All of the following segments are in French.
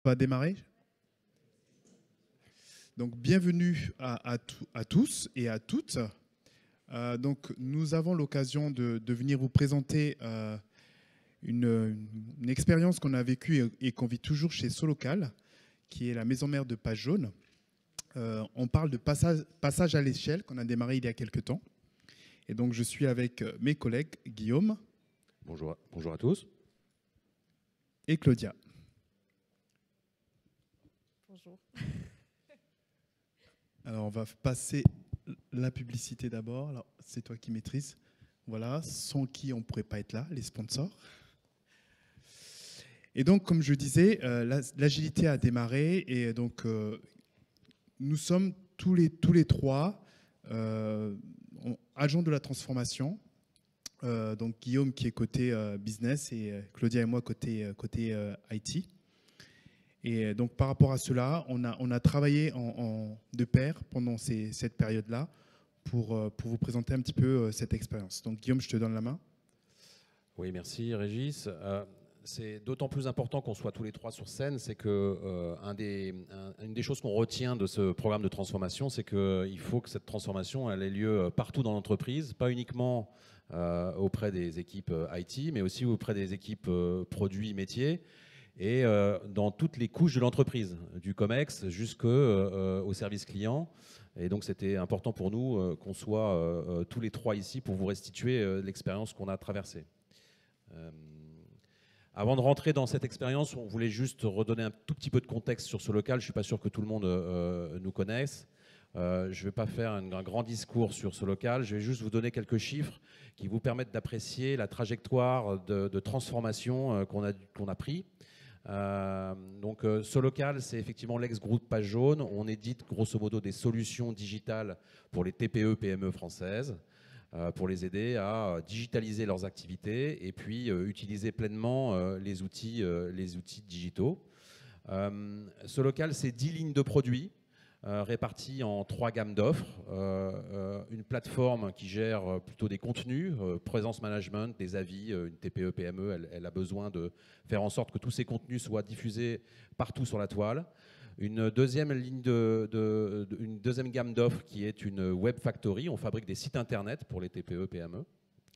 On va démarrer. Donc, bienvenue à tous et à toutes. Donc, nous avons l'occasion de venir vous présenter une expérience qu'on a vécue et qu'on vit toujours chez Solocal, qui est la maison mère de Page Jaune. On parle de passage à l'échelle qu'on a démarré il y a quelques temps. Et donc, je suis avec mes collègues Guillaume. Bonjour à tous. Et Claudia. Bonjour. Alors, on va passer la publicité d'abord. Alors, c'est toi qui maîtrises. Voilà, sans qui on ne pourrait pas être là, les sponsors. Et donc, comme je disais, l'agilité a démarré et donc nous sommes tous les trois agents de la transformation. Donc, Guillaume qui est côté business et Claudia et moi côté IT. Et donc, par rapport à cela, on a travaillé de pair pendant cette période-là pour vous présenter un petit peu cette expérience. Donc, Guillaume, je te donne la main. Oui, merci Régis. C'est d'autant plus important qu'on soit tous les trois sur scène, c'est que une des choses qu'on retient de ce programme de transformation, c'est qu'il faut que cette transformation elle ait lieu partout dans l'entreprise, pas uniquement auprès des équipes IT, mais aussi auprès des équipes produits, métiers, et dans toutes les couches de l'entreprise, du COMEX jusqu'au service client. Et donc c'était important pour nous qu'on soit tous les trois ici pour vous restituer l'expérience qu'on a traversée. Avant de rentrer dans cette expérience, on voulait juste redonner un tout petit peu de contexte sur Solocal. Je ne suis pas sûr que tout le monde nous connaisse. Je ne vais pas faire un grand discours sur Solocal. Je vais juste vous donner quelques chiffres qui vous permettent d'apprécier la trajectoire de transformation qu'on a pris. Donc Solocal, c'est effectivement l'ex-groupe Page Jaune. On édite grosso modo des solutions digitales pour les TPE, PME françaises, pour les aider à digitaliser leurs activités et puis utiliser pleinement les outils digitaux. Solocal, c'est 10 lignes de produits réparties en 3 gammes d'offres. Une plateforme qui gère plutôt des contenus, présence management, des avis. Une TPE, PME, elle a besoin de faire en sorte que tous ces contenus soient diffusés partout sur la toile. Une deuxième gamme d'offres qui est une Web Factory. On fabrique des sites internet pour les TPE, PME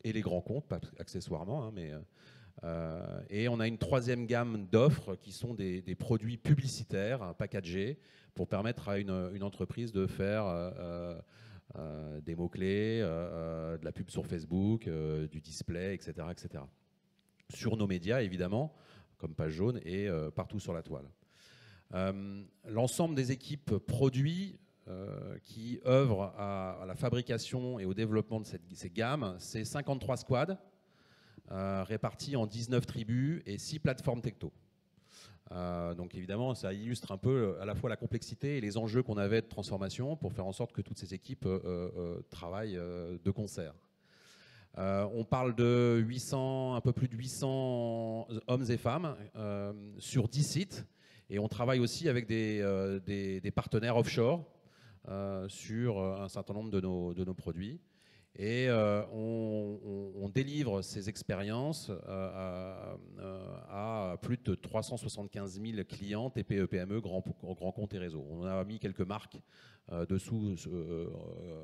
et les grands comptes, pas accessoirement. Et on a une troisième gamme d'offres qui sont des produits publicitaires packagés pour permettre à une entreprise de faire des mots-clés, de la pub sur Facebook, du display, etc., etc. Sur nos médias, évidemment, comme Page Jaune et partout sur la toile. L'ensemble des équipes produits qui œuvrent à la fabrication et au développement de ces gammes, c'est 53 squads répartis en 19 tribus et 6 plateformes techno. Donc évidemment, ça illustre un peu à la fois la complexité et les enjeux qu'on avait de transformation pour faire en sorte que toutes ces équipes travaillent de concert. On parle de un peu plus de 800 hommes et femmes sur 10 sites. Et on travaille aussi avec des partenaires offshore sur un certain nombre de nos produits. Et on délivre ces expériences à plus de 375 000 clients, TPE, PME, grands comptes et réseaux. On a mis quelques marques dessous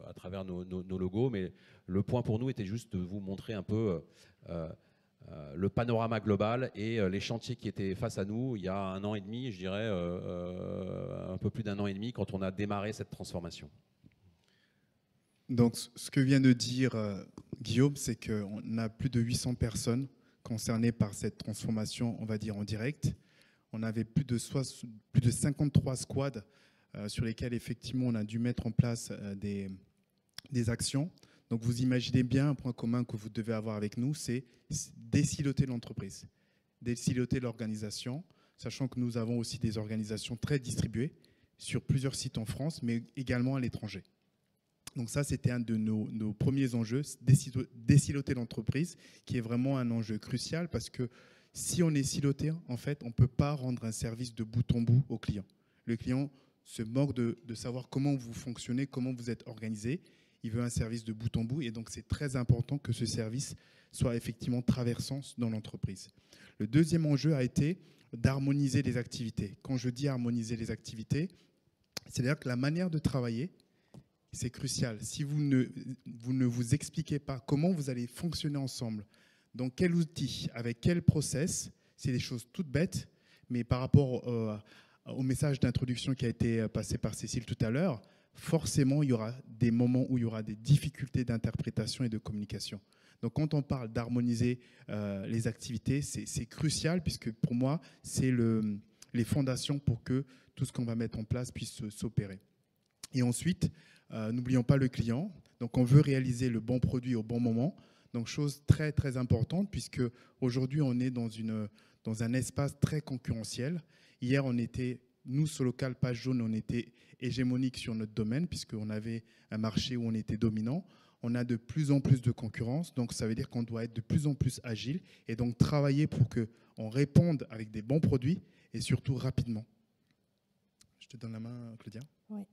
à travers nos logos, mais le point pour nous était juste de vous montrer un peu le panorama global et les chantiers qui étaient face à nous il y a 1 an et demi, je dirais un peu plus d'1 an et demi quand on a démarré cette transformation. Donc, ce que vient de dire Guillaume, c'est qu'on a plus de 800 personnes concernées par cette transformation, on va dire en direct. On avait plus de 53 squads sur lesquels, effectivement, on a dû mettre en place des actions. Donc, vous imaginez bien un point commun que vous devez avoir avec nous, c'est désiloter l'entreprise, désiloter l'organisation, sachant que nous avons aussi des organisations très distribuées sur plusieurs sites en France, mais également à l'étranger. Donc ça, c'était un de nos premiers enjeux, désiloter l'entreprise, qui est vraiment un enjeu crucial parce que si on est siloté, en fait, on ne peut pas rendre un service de bout en bout au client. Le client se moque de savoir comment vous fonctionnez, comment vous êtes organisé. Il veut un service de bout en bout et donc c'est très important que ce service soit effectivement traversant dans l'entreprise. Le deuxième enjeu a été d'harmoniser les activités. Quand je dis harmoniser les activités, c'est-à-dire que la manière de travailler, c'est crucial. Si vous ne vous expliquez pas comment vous allez fonctionner ensemble, dans quel outil, avec quel process, c'est des choses toutes bêtes, mais par rapport au message d'introduction qui a été passé par Cécile tout à l'heure, forcément, il y aura des moments où il y aura des difficultés d'interprétation et de communication. Donc, quand on parle d'harmoniser les activités, c'est crucial, puisque pour moi, c'est les fondations pour que tout ce qu'on va mettre en place puisse s'opérer. Et ensuite, n'oublions pas le client. Donc, on veut réaliser le bon produit au bon moment. Donc, chose très, très importante, puisque aujourd'hui, on est dans un espace très concurrentiel. Hier, on était, nous, Solocal, Page Jaune, on était hégémonique sur notre domaine, puisqu'on avait un marché où on était dominant. On a de plus en plus de concurrence, donc ça veut dire qu'on doit être de plus en plus agile et donc travailler pour qu'on réponde avec des bons produits et surtout rapidement. Je te donne la main, Claudia. Oui.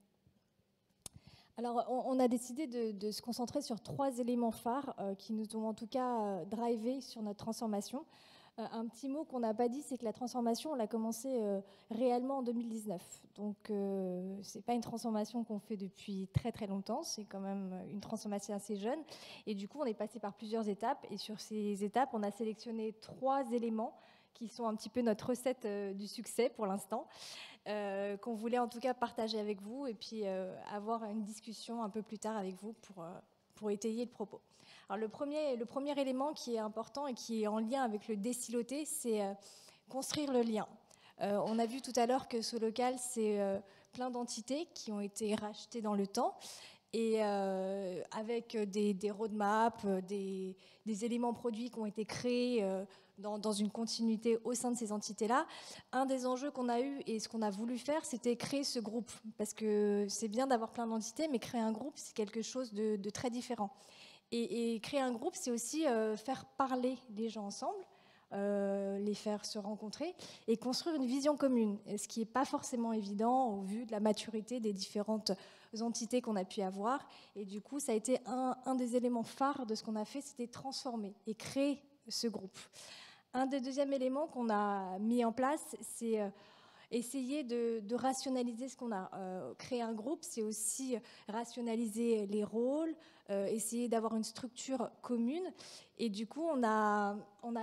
Alors, on a décidé de se concentrer sur 3 éléments phares qui nous ont en tout cas drivé sur notre transformation. Un petit mot qu'on n'a pas dit, c'est que la transformation, on l'a commencé réellement en 2019. Donc, ce n'est pas une transformation qu'on fait depuis très très longtemps, c'est quand même une transformation assez jeune. Et du coup, on est passé par plusieurs étapes. Et sur ces étapes, on a sélectionné 3 éléments qui sont un petit peu notre recette du succès pour l'instant, qu'on voulait en tout cas partager avec vous et puis avoir une discussion un peu plus tard avec vous pour étayer le propos. Alors le premier élément qui est important et qui est en lien avec le désiloté, c'est construire le lien. On a vu tout à l'heure que Solocal, c'est plein d'entités qui ont été rachetées dans le temps et avec des roadmaps, des éléments produits qui ont été créés dans une continuité au sein de ces entités-là. Un des enjeux qu'on a eu et ce qu'on a voulu faire, c'était créer ce groupe. Parce que c'est bien d'avoir plein d'entités, mais créer un groupe, c'est quelque chose de très différent. Et créer un groupe, c'est aussi faire parler les gens ensemble, les faire se rencontrer et construire une vision commune, ce qui n'est pas forcément évident au vu de la maturité des différentes entités qu'on a pu avoir. Et du coup, ça a été un des éléments phares de ce qu'on a fait, c'était transformer et créer ce groupe. Un des deuxièmes éléments qu'on a mis en place, c'est essayer de rationaliser ce qu'on a. Créer un groupe, c'est aussi rationaliser les rôles, essayer d'avoir une structure commune. Et du coup, on a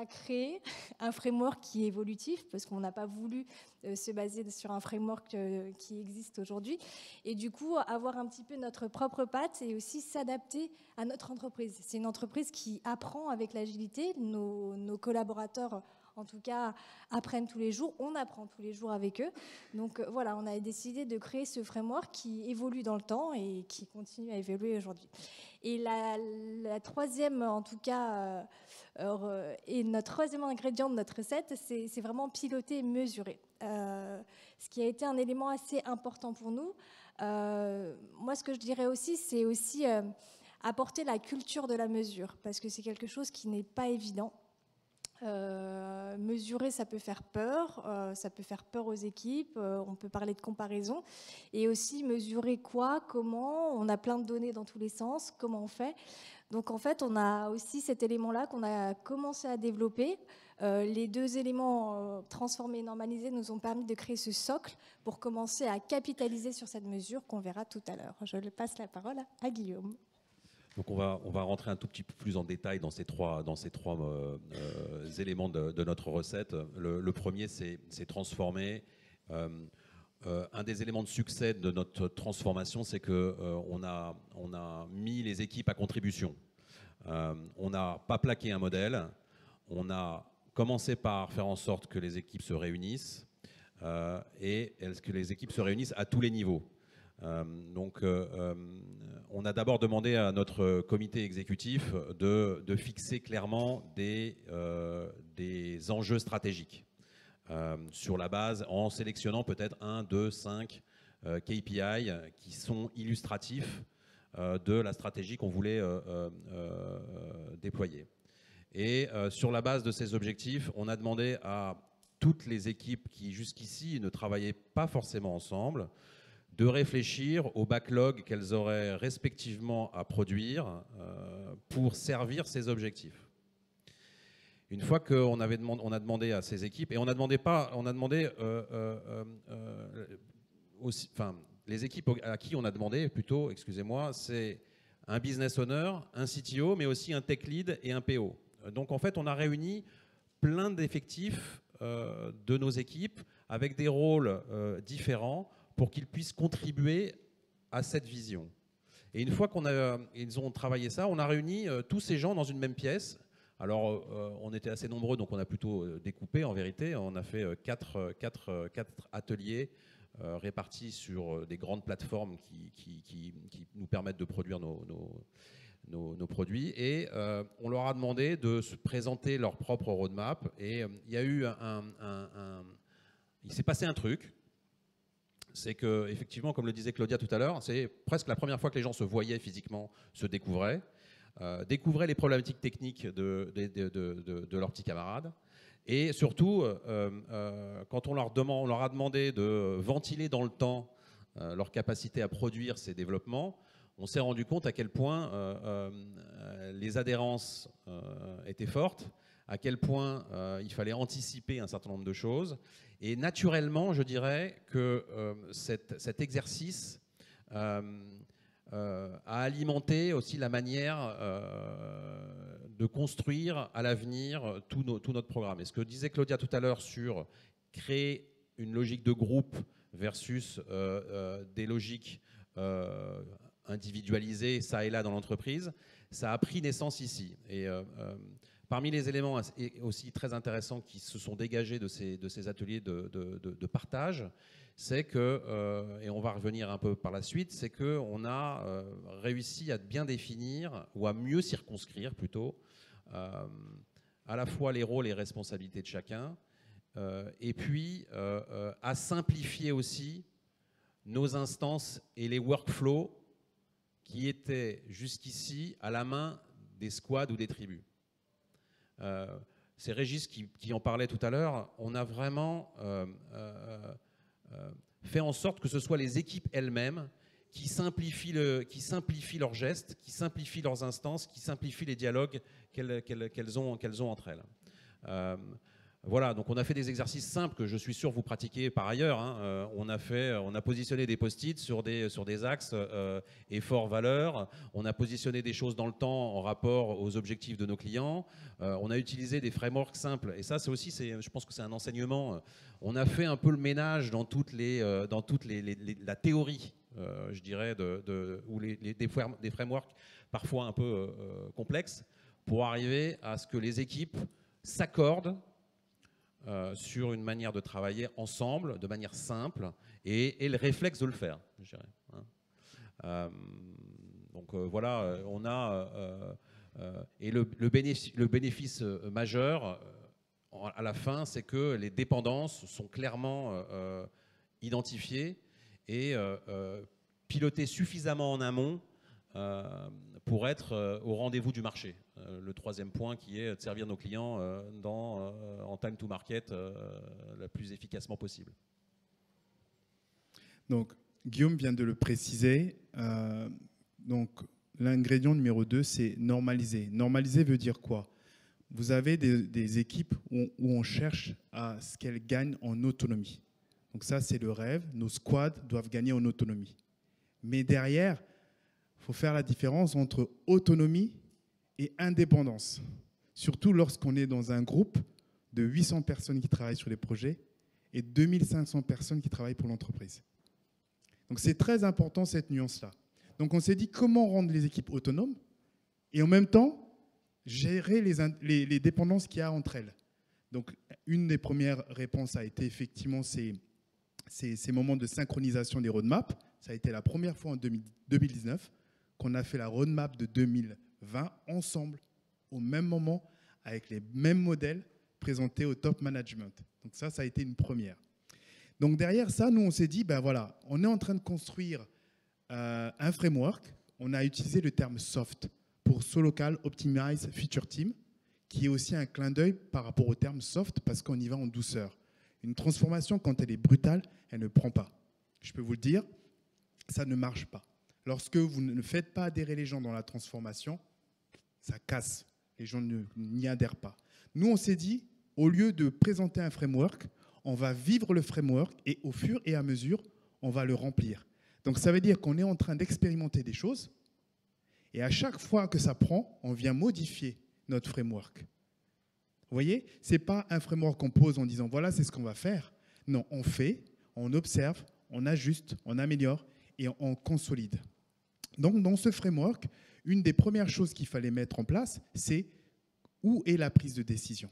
créé un framework qui est évolutif, parce qu'on n'a pas voulu se baser sur un framework qui existe aujourd'hui. Et du coup, avoir un petit peu notre propre patte et aussi s'adapter à notre entreprise. C'est une entreprise qui apprend avec l'agilité. Nos collaborateurs, en tout cas, apprennent tous les jours. On apprend tous les jours avec eux. Donc voilà, on a décidé de créer ce framework qui évolue dans le temps et qui continue à évoluer aujourd'hui. Et la troisième, en tout cas, et notre troisième ingrédient de notre recette, c'est vraiment piloter et mesurer. Ce qui a été un élément assez important pour nous. Moi, ce que je dirais aussi, c'est aussi apporter la culture de la mesure, parce que c'est quelque chose qui n'est pas évident. Mesurer, ça peut faire peur aux équipes, on peut parler de comparaison, et aussi mesurer quoi, comment, on a plein de données dans tous les sens, comment on fait. Donc en fait, on a aussi cet élément-là qu'on a commencé à développer. Les 2 éléments transformés et normalisés nous ont permis de créer ce socle pour commencer à capitaliser sur cette mesure qu'on verra tout à l'heure. Je passe la parole à Guillaume. Donc on va rentrer un tout petit peu plus en détail dans ces trois éléments de notre recette. Le premier, c'est transformer. Un des éléments de succès de notre transformation, c'est qu'on a mis les équipes à contribution. On n'a pas plaqué un modèle. On a commencé par faire en sorte que les équipes se réunissent et que les équipes se réunissent à tous les niveaux. On a d'abord demandé à notre comité exécutif de fixer clairement des enjeux stratégiques sur la base, en sélectionnant peut-être 1, 2, 5 KPI qui sont illustratifs de la stratégie qu'on voulait déployer. Et sur la base de ces objectifs, on a demandé à toutes les équipes qui jusqu'ici ne travaillaient pas forcément ensemble de réfléchir au backlog qu'elles auraient respectivement à produire pour servir ces objectifs. Une fois qu'on on a demandé à ces équipes, et on a demandé aussi, enfin, les équipes à qui on a demandé, plutôt, excusez-moi, c'est un business owner, un CTO, mais aussi un tech lead et un PO. Donc en fait, on a réuni plein d'effectifs de nos équipes avec des rôles différents pour qu'ils puissent contribuer à cette vision. Et une fois qu'ils ont travaillé ça, on a réuni tous ces gens dans une même pièce. Alors, on était assez nombreux, donc on a plutôt découpé, en vérité. On a fait quatre ateliers répartis sur des grandes plateformes qui nous permettent de produire nos produits. Et on leur a demandé de se présenter leur propre roadmap. Et il y a eu il s'est passé un truc. C'est que, effectivement, comme le disait Claudia tout à l'heure, c'est presque la première fois que les gens se voyaient physiquement, se découvraient. Découvraient les problématiques techniques de leurs petits camarades. Et surtout, quand on leur a demandé de ventiler dans le temps leur capacité à produire ces développements, on s'est rendu compte à quel point les adhérences étaient fortes, à quel point il fallait anticiper un certain nombre de choses. Et naturellement, je dirais que cet exercice a alimenté aussi la manière de construire à l'avenir tout notre programme. Et ce que disait Claudia tout à l'heure sur créer une logique de groupe versus des logiques individualisées, ça et là dans l'entreprise, ça a pris naissance ici. Et parmi les éléments aussi très intéressants qui se sont dégagés de ces ateliers de partage, c'est que, et on va revenir un peu par la suite, c'est qu'on a réussi à bien définir, ou à mieux circonscrire plutôt, à la fois les rôles et responsabilités de chacun, et puis à simplifier aussi nos instances et les workflows qui étaient jusqu'ici à la main des squads ou des tribus. C'est Régis qui en parlait tout à l'heure. On a vraiment fait en sorte que ce soit les équipes elles-mêmes qui simplifient leurs gestes, qui simplifient leurs instances, qui simplifient les dialogues qu'elles ont entre elles. Voilà, donc on a fait des exercices simples que je suis sûr vous pratiquez par ailleurs. Hein. On a positionné des post-it sur des axes effort-valeur. On a positionné des choses dans le temps en rapport aux objectifs de nos clients. On a utilisé des frameworks simples. Et ça, c'est aussi, je pense que c'est un enseignement. On a fait un peu le ménage dans la théorie, je dirais, ou des frameworks parfois un peu complexes, pour arriver à ce que les équipes s'accordent sur une manière de travailler ensemble, de manière simple, et le réflexe de le faire, je dirais. Donc voilà, on a... et le bénéfice majeur, à la fin, c'est que les dépendances sont clairement identifiées et pilotées suffisamment en amont pour être au rendez-vous du marché. Le troisième point qui est de servir nos clients en time to market le plus efficacement possible. Donc, Guillaume vient de le préciser. Donc, l'ingrédient numéro 2, c'est normaliser. Normaliser veut dire quoi? Vous avez des équipes où on cherche à ce qu'elles gagnent en autonomie. Donc ça, c'est le rêve. Nos squads doivent gagner en autonomie. Mais derrière, il faut faire la différence entre autonomie et indépendance. Surtout lorsqu'on est dans un groupe de 800 personnes qui travaillent sur les projets et 2500 personnes qui travaillent pour l'entreprise. Donc c'est très important cette nuance-là. Donc on s'est dit comment rendre les équipes autonomes et en même temps gérer les dépendances qu'il y a entre elles. Donc une des premières réponses a été effectivement ces moments de synchronisation des roadmaps. Ça a été la première fois en 2019 qu'on a fait la roadmap de 2020 ensemble, au même moment, avec les mêmes modèles présentés au top management. Donc ça a été une première. Donc derrière ça, nous, on s'est dit, ben voilà, on est en train de construire un framework. On a utilisé le terme soft pour SoLocal Optimize Feature Team, qui est aussi un clin d'œil par rapport au terme soft parce qu'on y va en douceur. Une transformation, quand elle est brutale, elle ne prend pas. Je peux vous le dire, ça ne marche pas. Lorsque vous ne faites pas adhérer les gens dans la transformation, ça casse. Les gens n'y adhèrent pas. Nous, on s'est dit, au lieu de présenter un framework, on va vivre le framework et au fur et à mesure, on va le remplir. Donc, ça veut dire qu'on est en train d'expérimenter des choses et à chaque fois que ça prend, on vient modifier notre framework. Vous voyez, ce n'est pas un framework qu'on pose en disant, voilà, c'est ce qu'on va faire. Non, on fait, on observe, on ajuste, on améliore et on consolide. Donc, dans ce framework, une des premières choses qu'il fallait mettre en place, c'est où est la prise de décision?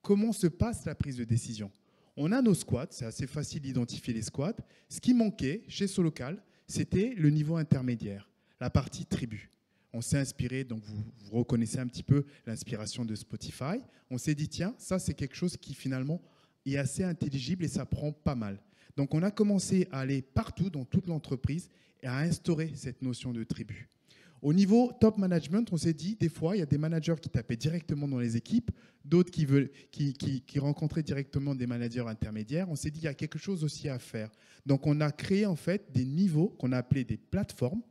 Comment se passe la prise de décision? On a nos squads, c'est assez facile d'identifier les squads. Ce qui manquait chez Solocal, c'était le niveau intermédiaire, la partie tribu. On s'est inspiré, donc vous reconnaissez un petit peu l'inspiration de Spotify. On s'est dit, tiens, ça c'est quelque chose qui finalement est assez intelligible et ça prend pas mal. Donc on a commencé à aller partout dans toute l'entreprise et à instaurer cette notion de tribu. Au niveau top management, on s'est dit, des fois, il y a des managers qui tapaient directement dans les équipes, d'autres qui rencontraient directement des managers intermédiaires. On s'est dit, il y a quelque chose aussi à faire. Donc, on a créé en fait des niveaux qu'on a appelés des plateformes.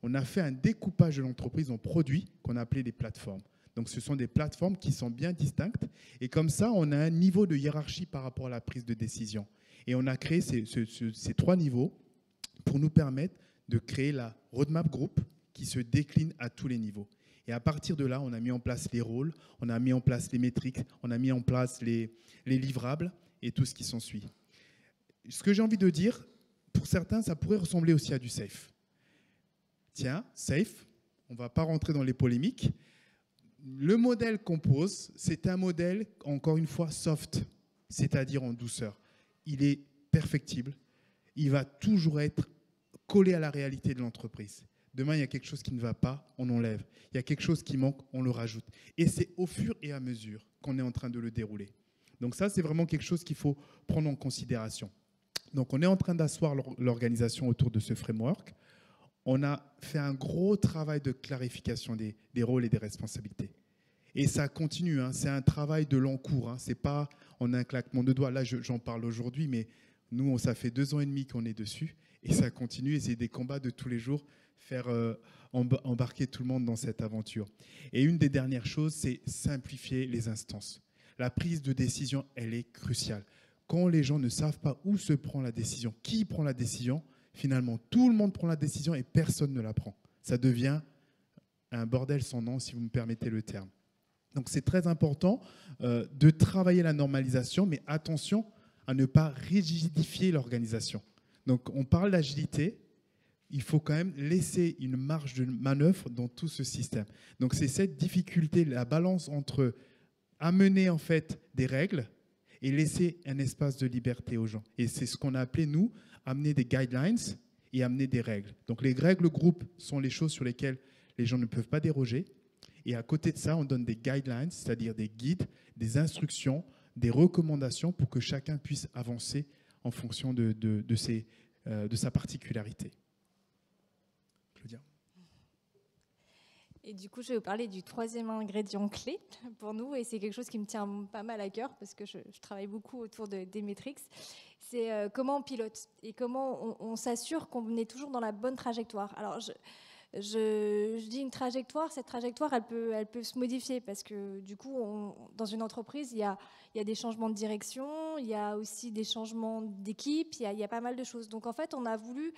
On a fait un découpage de l'entreprise en produits qu'on a appelés des plateformes. Donc, ce sont des plateformes qui sont bien distinctes. Et comme ça, on a un niveau de hiérarchie par rapport à la prise de décision. Et on a créé ces 3 niveaux pour nous permettre de créer la roadmap group qui se décline à tous les niveaux. Et à partir de là, on a mis en place les rôles, on a mis en place les métriques, on a mis en place les livrables et tout ce qui s'ensuit. Ce que j'ai envie de dire, pour certains, ça pourrait ressembler aussi à du SAFe. Tiens, SAFe, on ne va pas rentrer dans les polémiques. Le modèle qu'on pose, c'est un modèle, encore une fois, soft, c'est-à-dire en douceur. Il est perfectible, il va toujours être collé à la réalité de l'entreprise. Demain, il y a quelque chose qui ne va pas, on enlève. Il y a quelque chose qui manque, on le rajoute. Et c'est au fur et à mesure qu'on est en train de le dérouler. Donc ça, c'est vraiment quelque chose qu'il faut prendre en considération. Donc on est en train d'asseoir l'organisation autour de ce framework. On a fait un gros travail de clarification des rôles et des responsabilités. Et ça continue, hein. C'est un travail de long cours. Hein. C'est pas en un claquement de doigts. Là, j'en parle aujourd'hui, mais nous, ça fait 2 ans et demi qu'on est dessus. Et ça continue, et c'est des combats de tous les jours, faire embarquer tout le monde dans cette aventure. Et une des dernières choses, c'est simplifier les instances. La prise de décision, elle est cruciale. Quand les gens ne savent pas où se prend la décision, qui prend la décision, finalement, tout le monde prend la décision et personne ne la prend. Ça devient un bordel sans nom, si vous me permettez le terme. Donc c'est très important de travailler la normalisation, mais attention à ne pas rigidifier l'organisation. Donc on parle d'agilité, il faut quand même laisser une marge de manœuvre dans tout ce système. Donc c'est cette difficulté, la balance entre amener en fait des règles et laisser un espace de liberté aux gens. Et c'est ce qu'on a appelé, nous, amener des guidelines et amener des règles. Donc les règles groupes sont les choses sur lesquelles les gens ne peuvent pas déroger. Et à côté de ça, on donne des guidelines, c'est-à-dire des guides, des instructions, des recommandations pour que chacun puisse avancer en fonction de sa particularité. Claudia. Et du coup, je vais vous parler du 3e ingrédient clé pour nous, et c'est quelque chose qui me tient pas mal à cœur parce que je travaille beaucoup autour des métriques. C'est comment on pilote et comment on s'assure qu'on est toujours dans la bonne trajectoire. Alors, je dis une trajectoire, cette trajectoire, elle peut se modifier parce que du coup, dans une entreprise, il y a des changements de direction, il y a aussi des changements d'équipe, il y a pas mal de choses. Donc en fait, on a voulu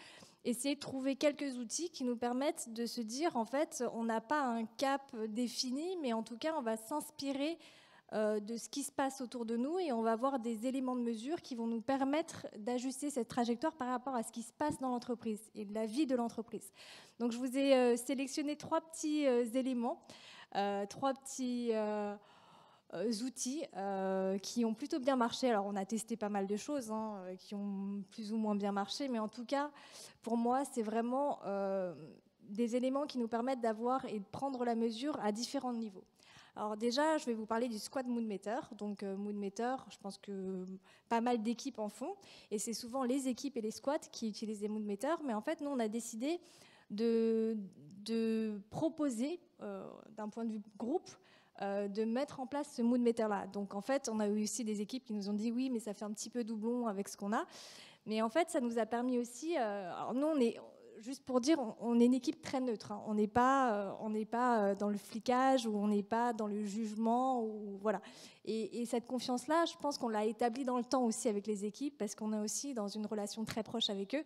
essayer de trouver quelques outils qui nous permettent de se dire, en fait, on n'a pas un cap défini, mais en tout cas, on va s'inspirer de ce qui se passe autour de nous et on va avoir des éléments de mesure qui vont nous permettre d'ajuster cette trajectoire par rapport à ce qui se passe dans l'entreprise et de la vie de l'entreprise. Donc je vous ai sélectionné 3 petits éléments, 3 petits outils qui ont plutôt bien marché. Alors on a testé pas mal de choses qui ont plus ou moins bien marché, mais en tout cas pour moi c'est vraiment des éléments qui nous permettent d'avoir et de prendre la mesure à différents niveaux. Alors déjà, je vais vous parler du Squad Mood Meter. Donc Mood Meter, je pense que pas mal d'équipes en font. Et c'est souvent les équipes et les squads qui utilisent les Mood Meter. Mais en fait, nous, on a décidé de proposer, d'un point de vue groupe, de mettre en place ce Mood Meter-là. Donc en fait, on a eu aussi des équipes qui nous ont dit oui, mais ça fait un petit peu doublon avec ce qu'on a. Mais en fait, ça nous a permis aussi... alors nous, juste pour dire, on est une équipe très neutre. Hein. On n'est pas dans le flicage ou on n'est pas dans le jugement. Voilà. Et cette confiance-là, je pense qu'on l'a établie dans le temps aussi avec les équipes parce qu'on est aussi dans une relation très proche avec eux.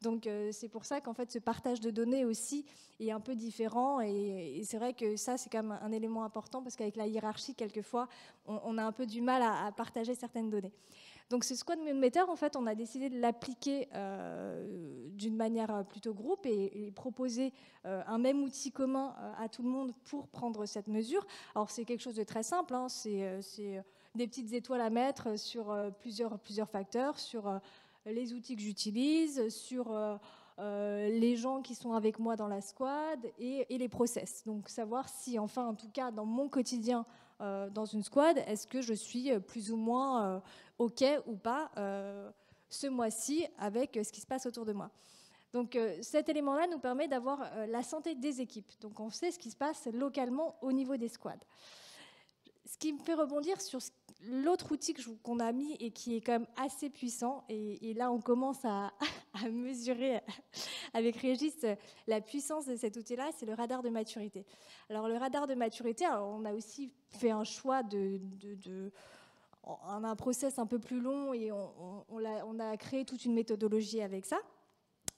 Donc c'est pour ça qu'en fait ce partage de données aussi est un peu différent et c'est vrai que ça c'est quand même un élément important parce qu'avec la hiérarchie quelquefois on a un peu du mal à partager certaines données. Donc ce squad meter, en fait, on a décidé de l'appliquer d'une manière plutôt groupe et proposer un même outil commun à tout le monde pour prendre cette mesure. Alors c'est quelque chose de très simple, hein, c'est des petites étoiles à mettre sur plusieurs facteurs, sur les outils que j'utilise, sur les gens qui sont avec moi dans la squad et les process. Donc savoir si, enfin, en tout cas, dans mon quotidien, dans une squad, est-ce que je suis plus ou moins OK ou pas ce mois-ci avec ce qui se passe autour de moi. Donc cet élément-là nous permet d'avoir la santé des équipes. Donc on sait ce qui se passe localement au niveau des squads. Ce qui me fait rebondir sur l'autre outil qu'on a mis et qui est quand même assez puissant, et là on commence à mesurer avec Régis la puissance de cet outil-là, c'est le radar de maturité. Alors le radar de maturité, on a aussi fait un choix on a un process un peu plus long et on a créé toute une méthodologie avec ça.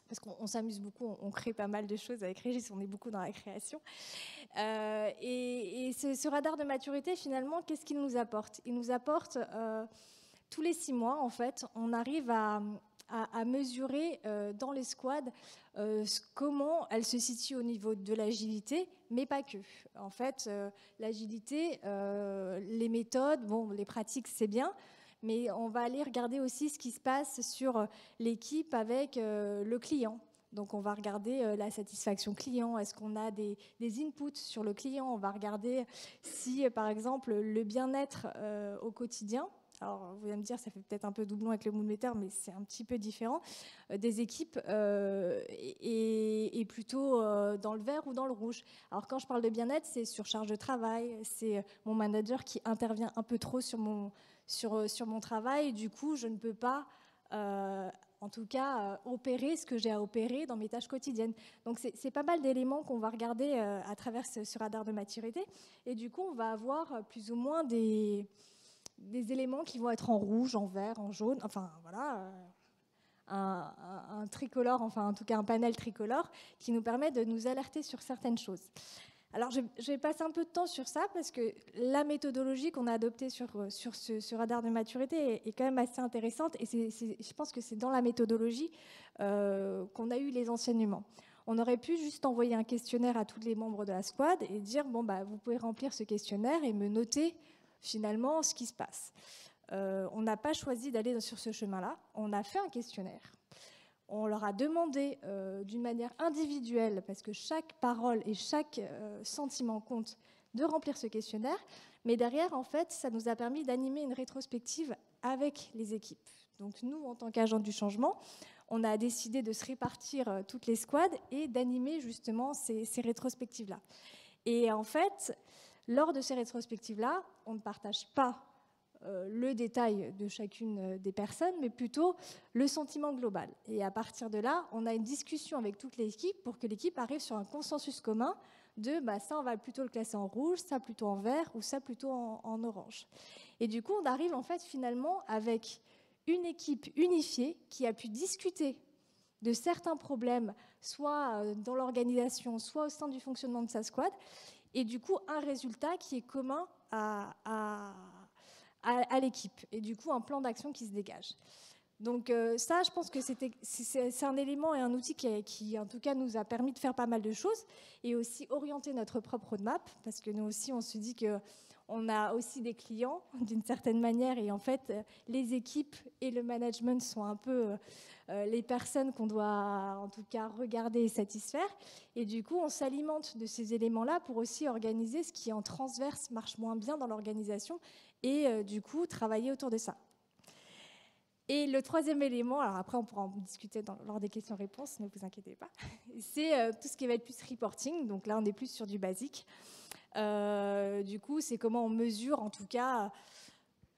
Parce qu'on s'amuse beaucoup, on crée pas mal de choses avec Régis, on est beaucoup dans la création. Et ce radar de maturité, finalement, qu'est-ce qu'il nous apporte ? Il nous apporte, tous les 6 mois, en fait, on arrive à mesurer dans les squads comment elle se situe au niveau de l'agilité, mais pas que. En fait, l'agilité, les méthodes, bon, les pratiques, c'est bien, mais on va aller regarder aussi ce qui se passe sur l'équipe avec le client. Donc on va regarder la satisfaction client, est-ce qu'on a des inputs sur le client, on va regarder si par exemple le bien-être au quotidien, alors vous allez me dire ça fait peut-être un peu doublon avec le mood meter, mais c'est un petit peu différent, des équipes et plutôt dans le vert ou dans le rouge. Alors quand je parle de bien-être, c'est sur charge de travail, c'est mon manager qui intervient un peu trop sur mon travail, et du coup je ne peux pas en tout cas opérer ce que j'ai à opérer dans mes tâches quotidiennes. Donc c'est pas mal d'éléments qu'on va regarder à travers ce radar de maturité, et du coup on va avoir plus ou moins des éléments qui vont être en rouge, en vert, en jaune, enfin voilà, un tricolore, enfin en tout cas un panel tricolore qui nous permet de nous alerter sur certaines choses. Alors, je vais passer un peu de temps sur ça parce que la méthodologie qu'on a adoptée sur ce radar de maturité est quand même assez intéressante, et je pense que c'est dans la méthodologie qu'on a eu les enseignements. On aurait pu juste envoyer un questionnaire à tous les membres de la squad et dire bon, bah, vous pouvez remplir ce questionnaire et me noter finalement ce qui se passe. On n'a pas choisi d'aller sur ce chemin-là, on a fait un questionnaire. On leur a demandé d'une manière individuelle, parce que chaque parole et chaque sentiment compte, de remplir ce questionnaire. Mais derrière, en fait, ça nous a permis d'animer une rétrospective avec les équipes. Donc nous, en tant qu'agents du changement, on a décidé de se répartir toutes les squads et d'animer justement ces rétrospectives-là. Et en fait, lors de ces rétrospectives-là, on ne partage pas le détail de chacune des personnes, mais plutôt le sentiment global. Et à partir de là, on a une discussion avec toute l'équipe pour que l'équipe arrive sur un consensus commun de bah, ça, on va plutôt le classer en rouge, ça plutôt en vert ou ça plutôt en orange. Et du coup, on arrive en fait finalement avec une équipe unifiée qui a pu discuter de certains problèmes, soit dans l'organisation, soit au sein du fonctionnement de sa squad, et du coup, un résultat qui est commun à l'équipe, et du coup un plan d'action qui se dégage. Donc ça, je pense que c'est un élément et un outil qui en tout cas nous a permis de faire pas mal de choses et aussi orienter notre propre roadmap, parce que nous aussi on se dit qu'on a aussi des clients d'une certaine manière, et en fait les équipes et le management sont un peu les personnes qu'on doit en tout cas regarder et satisfaire, et du coup on s'alimente de ces éléments-là pour aussi organiser ce qui en transverse marche moins bien dans l'organisation et du coup travailler autour de ça. Et le troisième élément, alors après on pourra en discuter lors des questions-réponses, ne vous inquiétez pas, c'est tout ce qui va être plus reporting, donc là on est plus sur du basique. Du coup c'est comment on mesure en tout cas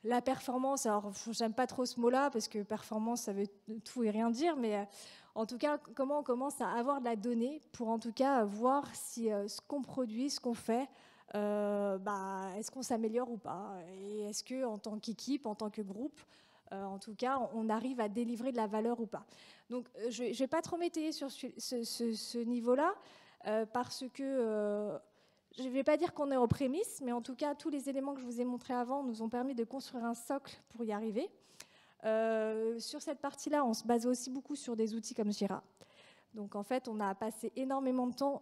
la performance, alors j'aime pas trop ce mot-là parce que performance ça veut tout et rien dire, mais en tout cas comment on commence à avoir de la donnée pour en tout cas voir si ce qu'on produit, ce qu'on fait, est-ce qu'on s'améliore ou pas, et est-ce que en tant qu'équipe, en tant que groupe, en tout cas on arrive à délivrer de la valeur ou pas. Donc je ne vais pas trop m'étayer sur ce niveau-là parce que je ne vais pas dire qu'on est aux prémices, mais en tout cas, tous les éléments que je vous ai montrés avant nous ont permis de construire un socle pour y arriver. Sur cette partie-là, on se base aussi beaucoup sur des outils comme Jira. Donc en fait, on a passé énormément de temps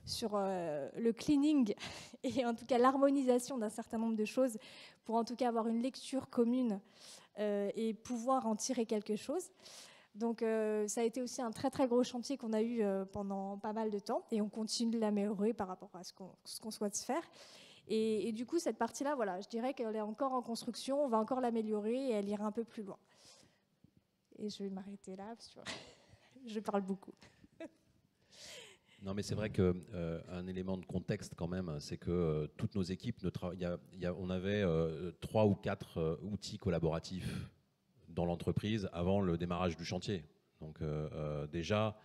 sur le cleaning et en tout cas l'harmonisation d'un certain nombre de choses pour en tout cas avoir une lecture commune et pouvoir en tirer quelque chose. Donc ça a été aussi un très très gros chantier qu'on a eu pendant pas mal de temps et on continue de l'améliorer par rapport à ce qu'on souhaite faire. Et du coup, cette partie-là, voilà, je dirais qu'elle est encore en construction, on va encore l'améliorer et elle ira un peu plus loin. Et je vais m'arrêter là parce que je parle beaucoup. Non, mais c'est vrai qu'un élément de contexte quand même, c'est que toutes nos équipes, on avait 3 ou 4 outils collaboratifs dans l'entreprise avant le démarrage du chantier. Donc déjà,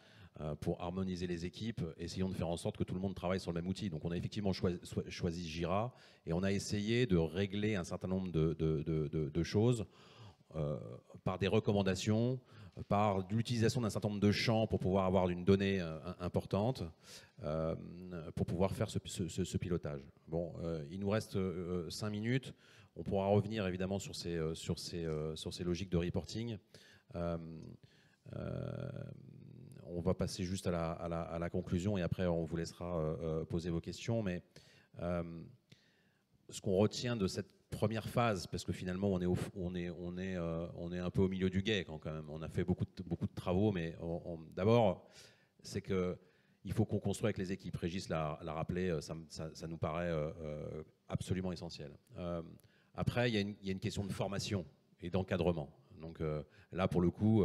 pour harmoniser les équipes, essayons de faire en sorte que tout le monde travaille sur le même outil. Donc on a effectivement choisi Jira et on a essayé de régler un certain nombre de choses par des recommandations, par l'utilisation d'un certain nombre de champs pour pouvoir avoir une donnée importante, pour pouvoir faire ce pilotage. Bon, il nous reste 5 minutes. On pourra revenir évidemment sur ces logiques de reporting. On va passer juste à la conclusion et après on vous laissera poser vos questions. Mais ce qu'on retient de cette première phase, parce que finalement on est un peu au milieu du gué quand même. On a fait beaucoup de travaux, mais d'abord c'est que il faut qu'on construise avec les équipes. Régis l'a rappelé, ça nous paraît absolument essentiel. Après, il y a une question de formation et d'encadrement. Donc là, pour le coup,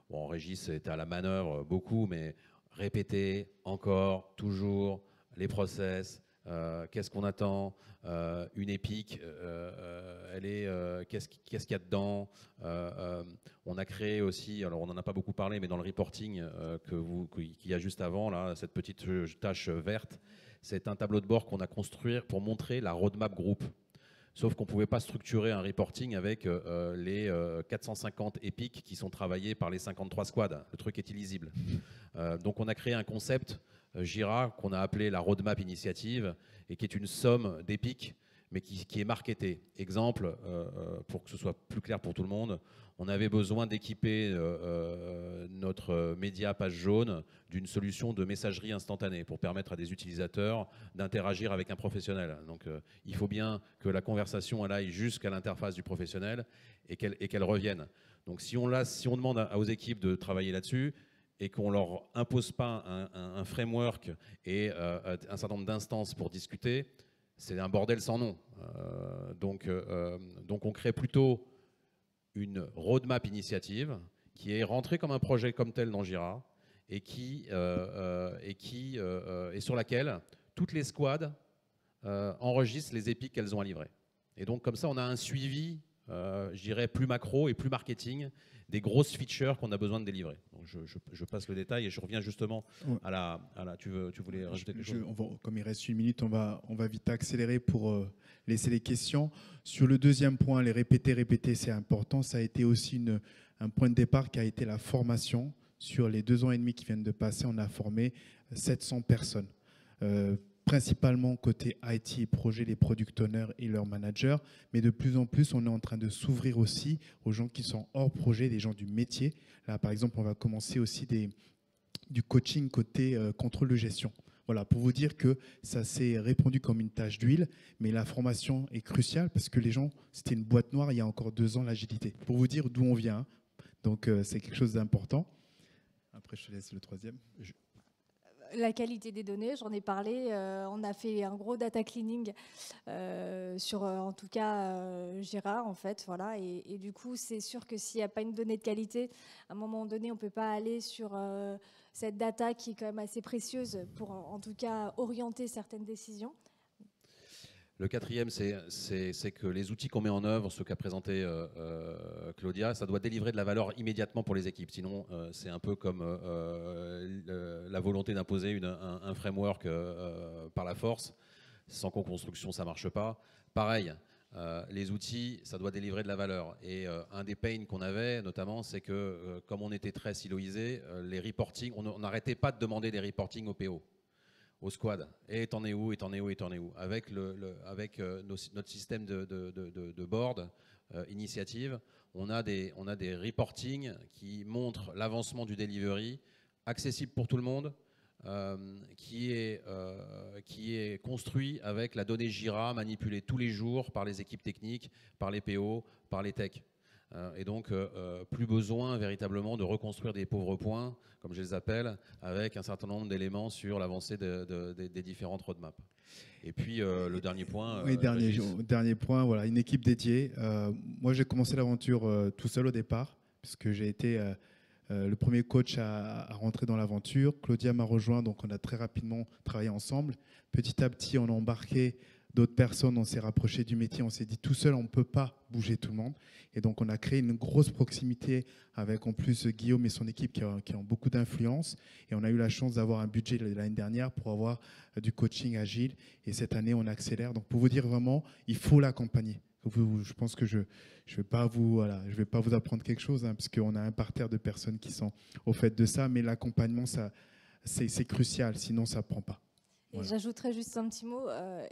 Régis était à la manœuvre beaucoup, mais répéter encore, toujours, les process, qu'est-ce qu'on attend, une épique, qu'est-ce qu'il y a dedans. On a créé aussi, alors on n'en a pas beaucoup parlé, mais dans le reporting qu'il y a juste avant, là, cette petite tâche verte, c'est un tableau de bord qu'on a construit pour montrer la roadmap groupe. Sauf qu'on ne pouvait pas structurer un reporting avec les 450 épiques qui sont travaillés par les 53 squads. Le truc est illisible. Donc on a créé un concept Jira qu'on a appelé la roadmap initiative et qui est une somme d'épiques mais qui est marketée. Exemple, pour que ce soit plus clair pour tout le monde, on avait besoin d'équiper notre média page jaune d'une solution de messagerie instantanée pour permettre à des utilisateurs d'interagir avec un professionnel. Donc il faut bien que la conversation elle aille jusqu'à l'interface du professionnel et qu'elle revienne. Donc si on demande aux équipes de travailler là-dessus et qu'on ne leur impose pas un framework et un certain nombre d'instances pour discuter, c'est un bordel sans nom. Donc on crée plutôt une roadmap initiative qui est rentrée comme un projet comme tel dans Jira et sur laquelle toutes les squads enregistrent les épiques qu'elles ont à livrer. Et donc comme ça, on a un suivi, je dirais, plus macro et plus marketing des grosses features qu'on a besoin de délivrer. Donc je passe le détail et je reviens justement à la tu voulais rajouter quelque chose? Comme il reste 1 minute, on va vite accélérer pour laisser les questions. Sur le deuxième point, les répéter, c'est important. Ça a été aussi un point de départ qui a été la formation. Sur les 2 ans et demi qui viennent de passer, on a formé 700 personnes. Principalement côté IT et projet, les product owners et leurs managers. Mais de plus en plus, on est en train de s'ouvrir aussi aux gens qui sont hors projet, des gens du métier. Là, par exemple, on va commencer aussi du coaching côté contrôle de gestion. Voilà, pour vous dire que ça s'est répandu comme une tache d'huile, mais la formation est cruciale parce que les gens, c'était une boîte noire il y a encore 2 ans, l'agilité. Pour vous dire d'où on vient. Donc, c'est quelque chose d'important. Après, je te laisse le troisième. La qualité des données, j'en ai parlé. On a fait un gros data cleaning sur, en tout cas, Jira, en fait. Voilà. Et du coup, c'est sûr que s'il n'y a pas une donnée de qualité, à un moment donné, on ne peut pas aller sur cette data qui est quand même assez précieuse pour, en tout cas, orienter certaines décisions. Le quatrième, c'est que les outils qu'on met en œuvre, ce qu'a présenté Claudia, ça doit délivrer de la valeur immédiatement pour les équipes. Sinon, c'est un peu comme la volonté d'imposer un framework par la force. Sans co-construction, ça ne marche pas. Pareil, les outils, ça doit délivrer de la valeur. Et un des pains qu'on avait, notamment, c'est que comme on était très siloisé, les reporting, on n'arrêtait pas de demander des reporting au PO. Au squad, et t'en es où, et t'en es où, et t'en es où. Avec notre système de board, initiative, on a des reporting qui montrent l'avancement du delivery, accessible pour tout le monde, qui est construit avec la donnée Jira, manipulée tous les jours par les équipes techniques, par les PO, par les techs. Et donc, plus besoin véritablement de reconstruire des pauvres points, comme je les appelle, avec un certain nombre d'éléments sur l'avancée des différentes roadmaps. Et puis, le dernier point... Oui, dernier point, voilà, une équipe dédiée. Moi, j'ai commencé l'aventure tout seul au départ, puisque j'ai été le premier coach à rentrer dans l'aventure. Claudia m'a rejoint, donc on a très rapidement travaillé ensemble. Petit à petit, on a embarqué d'autres personnes, on s'est rapproché du métier, on s'est dit tout seul, on ne peut pas bouger tout le monde. Et donc, on a créé une grosse proximité avec en plus Guillaume et son équipe qui ont beaucoup d'influence. Et on a eu la chance d'avoir un budget l'année dernière pour avoir du coaching agile. Et cette année, on accélère. Donc, pour vous dire vraiment, il faut l'accompagner. Je pense que je ne vais pas vous apprendre quelque chose, hein, parce qu'on a un parterre de personnes qui sont au fait de ça. Mais l'accompagnement, c'est crucial, sinon ça ne prend pas. Voilà. J'ajouterais juste un petit mot.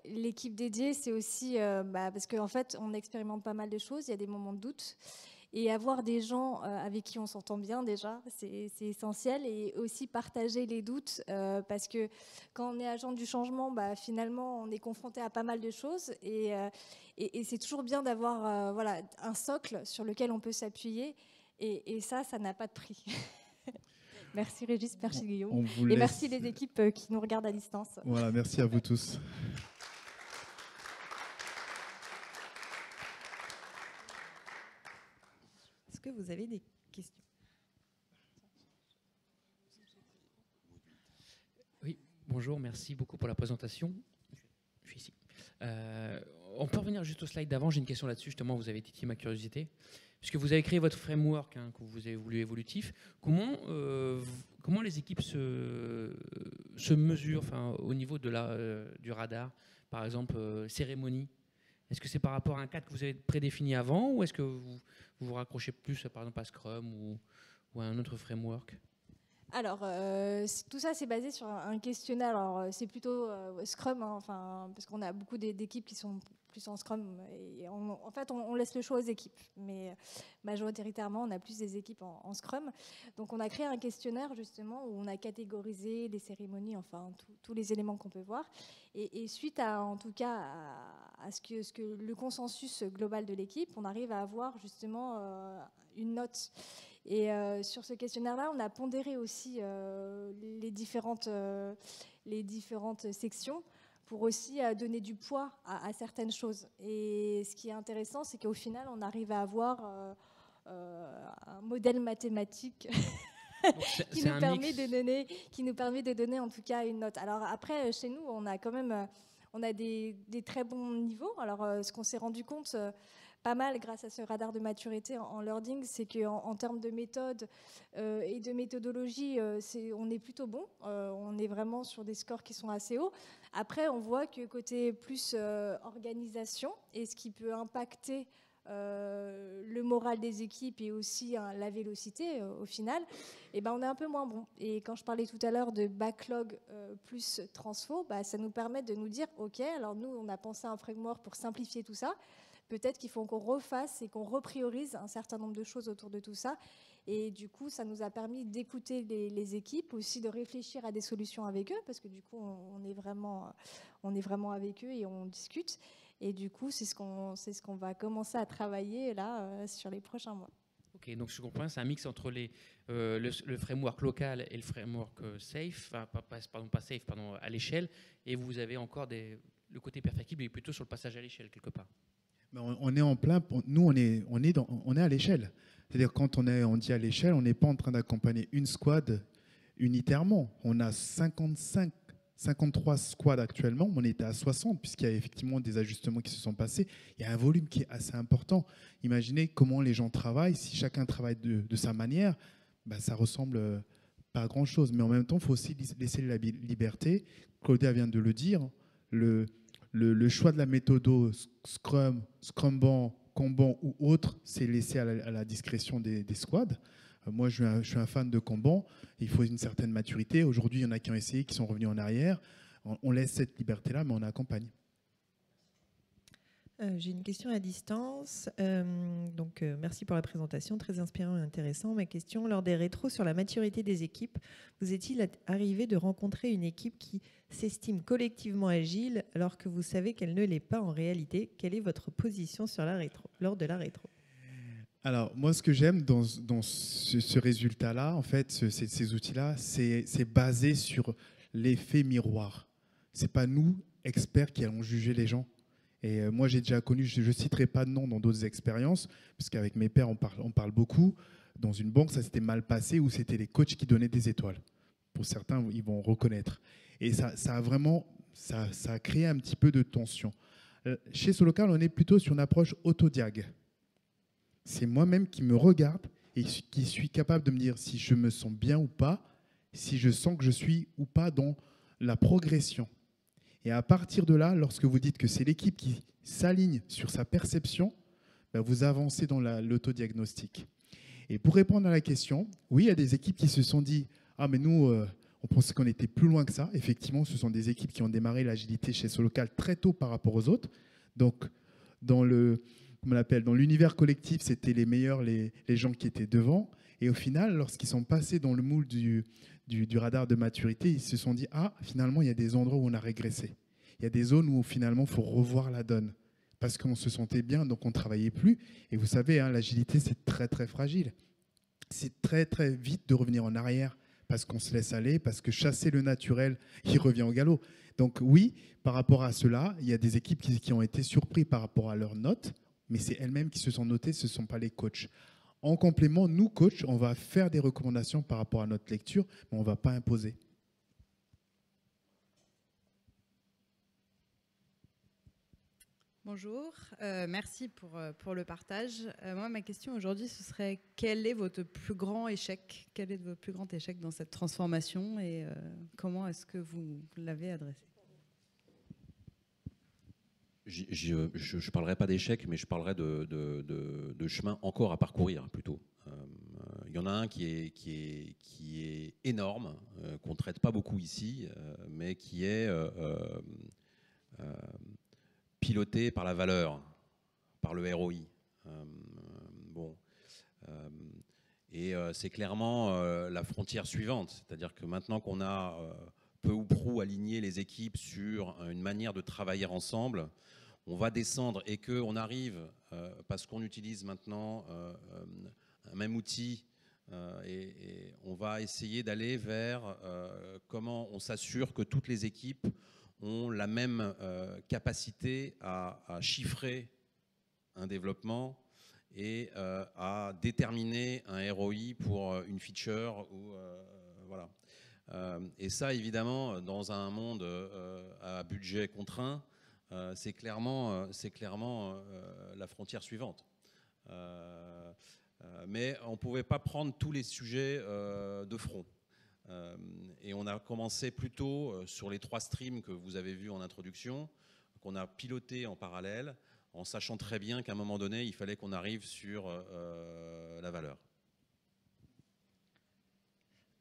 L'équipe dédiée, c'est aussi parce qu'en fait, on expérimente pas mal de choses. Il y a des moments de doute. Et avoir des gens avec qui on s'entend bien déjà, c'est essentiel. Et aussi partager les doutes, parce que quand on est agent du changement, finalement, on est confronté à pas mal de choses. Et c'est toujours bien d'avoir un socle sur lequel on peut s'appuyer. Et ça n'a pas de prix. Merci Régis, merci Guillaume. Et merci les équipes qui nous regardent à distance. Voilà, merci à vous tous. Est-ce que vous avez des questions? Oui, bonjour, merci beaucoup pour la présentation. Je suis ici. On peut revenir juste au slide d'avant, j'ai une question là-dessus, justement, vous avez titillé ma curiosité. Puisque vous avez créé votre framework, hein, que vous avez voulu évolutif, comment les équipes se mesurent au niveau du radar? Par exemple, cérémonie. Est-ce que c'est par rapport à un cadre que vous avez prédéfini avant, ou est-ce que vous vous raccrochez plus, par exemple, à Scrum ou à un autre framework? Alors, tout ça, c'est basé sur un questionnaire. Alors, c'est plutôt Scrum, hein, parce qu'on a beaucoup d'équipes qui sont plus en Scrum. Et en fait, on laisse le choix aux équipes. Mais majoritairement, on a plus des équipes en Scrum. Donc, on a créé un questionnaire, justement, où on a catégorisé les cérémonies, enfin, tous les éléments qu'on peut voir. Et suite à ce que le consensus global de l'équipe, on arrive à avoir, justement, une note. Et sur ce questionnaire-là, on a pondéré aussi les différentes sections pour aussi donner du poids à certaines choses. Et ce qui est intéressant, c'est qu'au final, on arrive à avoir un modèle mathématique qui nous permet de donner en tout cas une note. Alors après, chez nous, on a quand même des très bons niveaux. Alors ce qu'on s'est rendu compte pas mal grâce à ce radar de maturité en learning, c'est qu'en termes de méthode et de méthodologie, on est plutôt bon. On est vraiment sur des scores qui sont assez hauts. Après, on voit que côté plus organisation, et ce qui peut impacter le moral des équipes et aussi la vélocité au final, on est un peu moins bon. Et quand je parlais tout à l'heure de backlog plus transfo, ça nous permet de nous dire, OK, alors nous, on a pensé à un framework pour simplifier tout ça. Peut-être qu'il faut qu'on refasse et qu'on repriorise un certain nombre de choses autour de tout ça. Et du coup, ça nous a permis d'écouter les équipes, aussi de réfléchir à des solutions avec eux, parce que du coup, on est vraiment avec eux et on discute. Et du coup, c'est ce qu'on va commencer à travailler là sur les prochains mois. Ok, donc je comprends, c'est un mix entre le framework local et le framework safe, à l'échelle, et vous avez encore le côté perfectible est plutôt sur le passage à l'échelle quelque part. On est en plein, nous on est à l'échelle. C'est-à-dire quand on dit à l'échelle, on n'est pas en train d'accompagner une squad unitairement. On a 55 53 squads actuellement, on était à 60 puisqu'il y a effectivement des ajustements qui se sont passés. Il y a un volume qui est assez important. Imaginez comment les gens travaillent. Si chacun travaille de sa manière, ben, ça ressemble pas à grand-chose. Mais en même temps, il faut aussi laisser la liberté. Claudia vient de le dire. Le choix de la méthode Scrum, Scrumban, Kanban ou autre, c'est laissé à la discrétion des squads. Moi, je suis un fan de Kanban. Il faut une certaine maturité. Aujourd'hui, il y en a qui ont essayé, qui sont revenus en arrière. On laisse cette liberté-là, mais on accompagne. J'ai une question à distance. Merci pour la présentation, très inspirant et intéressant. Ma question, lors des rétros sur la maturité des équipes, vous est-il arrivé de rencontrer une équipe qui s'estime collectivement agile alors que vous savez qu'elle ne l'est pas en réalité? Quelle est votre position sur lors de la rétro? Alors, moi, ce que j'aime dans ce résultat-là, en fait, ces outils-là, c'est basé sur l'effet miroir. Ce n'est pas nous, experts, qui allons juger les gens. Et moi, j'ai déjà connu, je ne citerai pas de nom dans d'autres expériences, parce qu'avec mes pairs, on parle beaucoup. Dans une banque, ça s'était mal passé, où c'était les coachs qui donnaient des étoiles. Pour certains, ils vont reconnaître. Et ça a créé un petit peu de tension. Chez Solocal, on est plutôt sur une approche autodiag. C'est moi-même qui me regarde et qui suis capable de me dire si je me sens bien ou pas, si je sens que je suis ou pas dans la progression. Et à partir de là, lorsque vous dites que c'est l'équipe qui s'aligne sur sa perception, ben vous avancez dans l'autodiagnostic. Et pour répondre à la question, oui, il y a des équipes qui se sont dit « Ah, mais nous, on pensait qu'on était plus loin que ça ». Effectivement, ce sont des équipes qui ont démarré l'agilité chez Solocal très tôt par rapport aux autres. Donc, dans l'univers collectif, c'était les meilleurs, les gens qui étaient devant. Et au final, lorsqu'ils sont passés dans le moule du radar de maturité, ils se sont dit « Ah, finalement, il y a des endroits où on a régressé. Il y a des zones où finalement, il faut revoir la donne. » Parce qu'on se sentait bien, donc on ne travaillait plus. Et vous savez, hein, l'agilité, c'est très, très fragile. C'est très, très vite de revenir en arrière parce qu'on se laisse aller, parce que chasser le naturel, il revient au galop. Donc oui, par rapport à cela, il y a des équipes qui ont été surpris par rapport à leurs notes, mais c'est elles-mêmes qui se sont notées, ce ne sont pas les coachs. En complément, nous, coachs, on va faire des recommandations par rapport à notre lecture, mais on ne va pas imposer. Bonjour, merci pour le partage. Moi, ma question aujourd'hui, ce serait quel est votre plus grand échec? Quel est votre plus grand échec dans cette transformation et comment est-ce que vous l'avez adressé? Je ne parlerai pas d'échec, mais je parlerai de chemin encore à parcourir plutôt. Il y en a un qui est énorme, qu'on ne traite pas beaucoup ici, mais qui est piloté par la valeur, par le ROI. C'est clairement la frontière suivante, c'est-à-dire que maintenant qu'on a peu ou prou aligné les équipes sur une manière de travailler ensemble, on va descendre et qu'on arrive, parce qu'on utilise maintenant un même outil, et on va essayer d'aller vers comment on s'assure que toutes les équipes ont la même capacité à chiffrer un développement et à déterminer un ROI pour une feature. Voilà. Et ça, évidemment, dans un monde à budget contraint, c'est clairement la frontière suivante. Mais on ne pouvait pas prendre tous les sujets de front. Et on a commencé plutôt sur les 3 streams que vous avez vus en introduction, qu'on a piloté en parallèle, en sachant très bien qu'à un moment donné, il fallait qu'on arrive sur la valeur.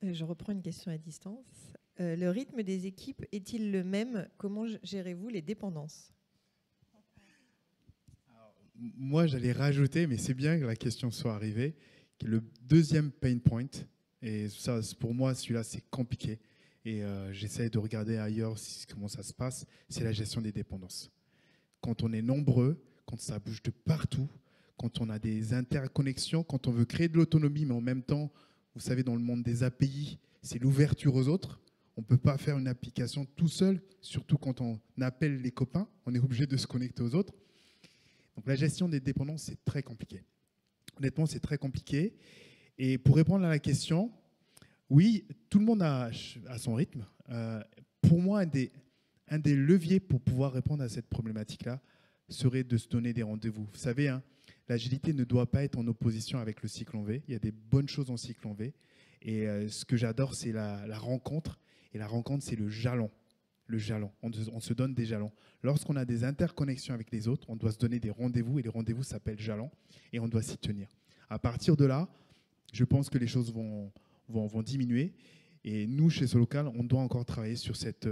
Je reprends une question à distance. Le rythme des équipes est-il le même? Comment gérez-vous les dépendances? Alors, moi, j'allais rajouter, mais c'est bien que la question soit arrivée, que le deuxième pain point, et ça, pour moi, celui-là, c'est compliqué. Et j'essaie de regarder ailleurs comment ça se passe. C'est la gestion des dépendances. Quand on est nombreux, quand ça bouge de partout, quand on a des interconnexions, quand on veut créer de l'autonomie, mais en même temps, vous savez, dans le monde des API, c'est l'ouverture aux autres. On ne peut pas faire une application tout seul, surtout quand on appelle les copains. On est obligé de se connecter aux autres. Donc la gestion des dépendances, c'est très compliqué. Honnêtement, c'est très compliqué. Et pour répondre à la question, oui, tout le monde a son rythme. pour moi, un des leviers pour pouvoir répondre à cette problématique-là serait de se donner des rendez-vous. Vous savez, hein, l'agilité ne doit pas être en opposition avec le cycle en V. Il y a des bonnes choses en cycle en V. Et ce que j'adore, c'est la rencontre. Et la rencontre, c'est le jalon. Le jalon. On se donne des jalons. Lorsqu'on a des interconnexions avec les autres, on doit se donner des rendez-vous. Et les rendez-vous s'appellent jalons. Et on doit s'y tenir. À partir de là, je pense que les choses vont diminuer. Et nous, chez Solocal, on doit encore travailler sur cette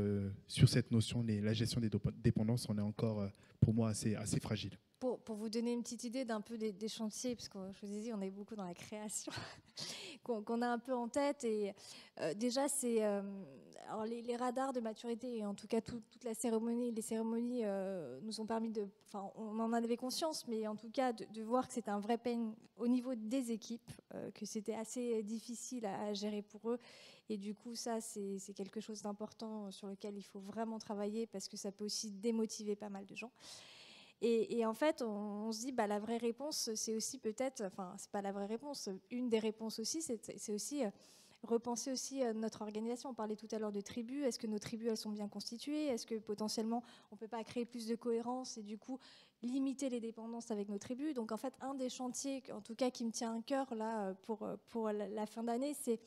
notion. La gestion des dépendances, on est encore, pour moi, assez fragile. Pour vous donner une petite idée d'un peu des chantiers, parce que je vous ai dit, on est beaucoup dans la création, qu'on a un peu en tête. Et déjà, c'est alors les radars de maturité, et en tout cas toute la cérémonie, les cérémonies nous ont permis de, enfin, on en avait conscience, mais en tout cas de voir que c'était un vrai pain au niveau des équipes, que c'était assez difficile à gérer pour eux. Et du coup, ça, c'est quelque chose d'important sur lequel il faut vraiment travailler, parce que ça peut aussi démotiver pas mal de gens. Et en fait, on se dit, bah, la vraie réponse, c'est aussi peut-être, enfin, c'est pas la vraie réponse, une des réponses aussi, c'est aussi repenser aussi notre organisation. On parlait tout à l'heure de tribus. Est-ce que nos tribus, elles sont bien constituées? Est-ce que potentiellement, on peut pas créer plus de cohérence et du coup, limiter les dépendances avec nos tribus? Donc, en fait, un des chantiers, en tout cas, qui me tient à cœur là, pour la fin d'année, c'est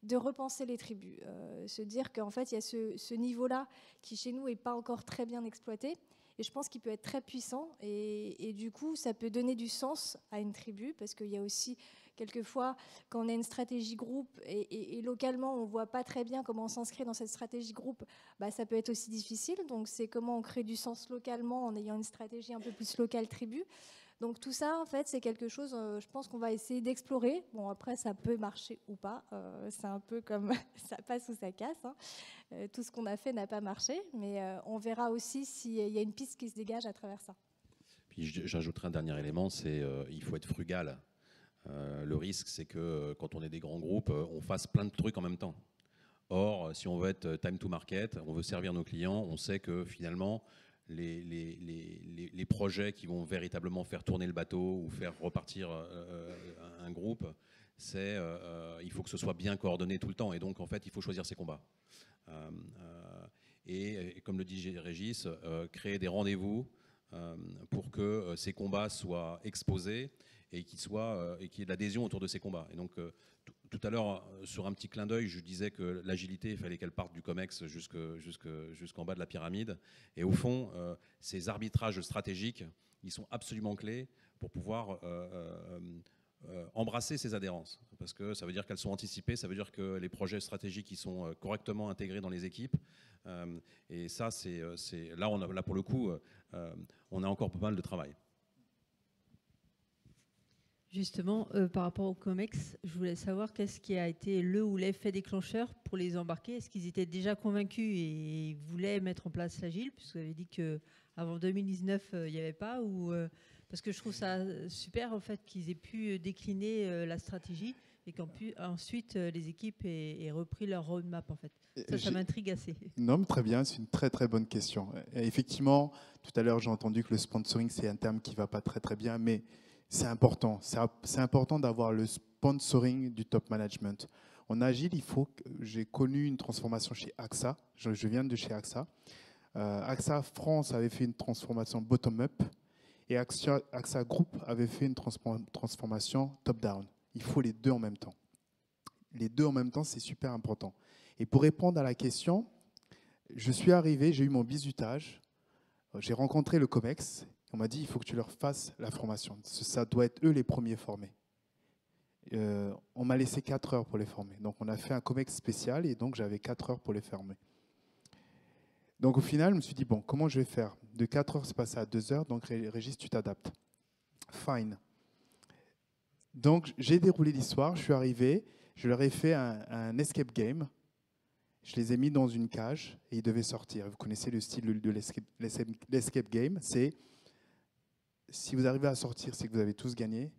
de repenser les tribus. Se dire qu'en fait, il y a ce niveau-là qui, chez nous, n'est pas encore très bien exploité. Et je pense qu'il peut être très puissant et du coup, ça peut donner du sens à une tribu parce qu'il y a aussi, quelquefois, quand on a une stratégie groupe et localement, on ne voit pas très bien comment on s'inscrit dans cette stratégie groupe, bah, ça peut être aussi difficile. Donc, c'est comment on crée du sens localement en ayant une stratégie un peu plus locale tribu. Donc tout ça, en fait, c'est quelque chose, je pense qu'on va essayer d'explorer. Bon, après, ça peut marcher ou pas. C'est un peu comme ça passe ou ça casse. Hein. Tout ce qu'on a fait n'a pas marché, mais on verra aussi s'il y a une piste qui se dégage à travers ça. Puis j'ajouterai un dernier élément, c'est il faut être frugal. Le risque, c'est que quand on est des grands groupes, on fasse plein de trucs en même temps. Or, si on veut être time to market, on veut servir nos clients, on sait que finalement, les projets qui vont véritablement faire tourner le bateau ou faire repartir un groupe, il faut que ce soit bien coordonné tout le temps. Et donc, en fait, il faut choisir ses combats. Et comme le dit Régis, créer des rendez-vous pour que ces combats soient exposés et qu'il y ait de l'adhésion autour de ces combats. Et donc, tout à l'heure, sur un petit clin d'œil, je disais que l'agilité, il fallait qu'elle parte du COMEX jusqu'en bas de la pyramide. Et au fond, ces arbitrages stratégiques, ils sont absolument clés pour pouvoir embrasser ces adhérences. Parce que ça veut dire qu'elles sont anticipées, ça veut dire que les projets stratégiques ils sont correctement intégrés dans les équipes. Et ça, là, pour le coup, on a encore pas mal de travail. Justement, par rapport au COMEX, je voulais savoir qu'est-ce qui a été le ou l'effet déclencheur pour les embarquer. Est-ce qu'ils étaient déjà convaincus et voulaient mettre en place l'agile, puisque vous avez dit qu'avant 2019, il n'y avait pas, ou parce que je trouve ça super en fait qu'ils aient pu décliner la stratégie et qu'ensuite les équipes aient repris leur roadmap en fait. Ça m'intrigue assez. Non, mais très bien, c'est une très très bonne question. Et effectivement, tout à l'heure j'ai entendu que le sponsoring c'est un terme qui ne va pas très très bien, mais c'est important. C'est important d'avoir le sponsoring du top management. En agile, j'ai connu une transformation chez AXA. Je viens de chez AXA. AXA France avait fait une transformation bottom-up et AXA Group avait fait une transformation top-down. Il faut les deux en même temps. Les deux en même temps, c'est super important. Et pour répondre à la question, je suis arrivé, j'ai eu mon bizutage, j'ai rencontré le COMEX. On m'a dit, il faut que tu leur fasses la formation. Ça doit être eux les premiers formés. On m'a laissé 4 heures pour les former. Donc, on a fait un COMEX spécial et donc, j'avais 4 heures pour les former. Donc, au final, je me suis dit, bon, comment je vais faire? De 4 heures, c'est passé à 2 heures. Donc, Régis, tu t'adaptes. Fine. Donc, j'ai déroulé l'histoire. Je suis arrivé. Je leur ai fait un escape game. Je les ai mis dans une cage et ils devaient sortir. Vous connaissez le style de l'escape game. C'est... Si vous arrivez à sortir, c'est que vous avez tous gagné.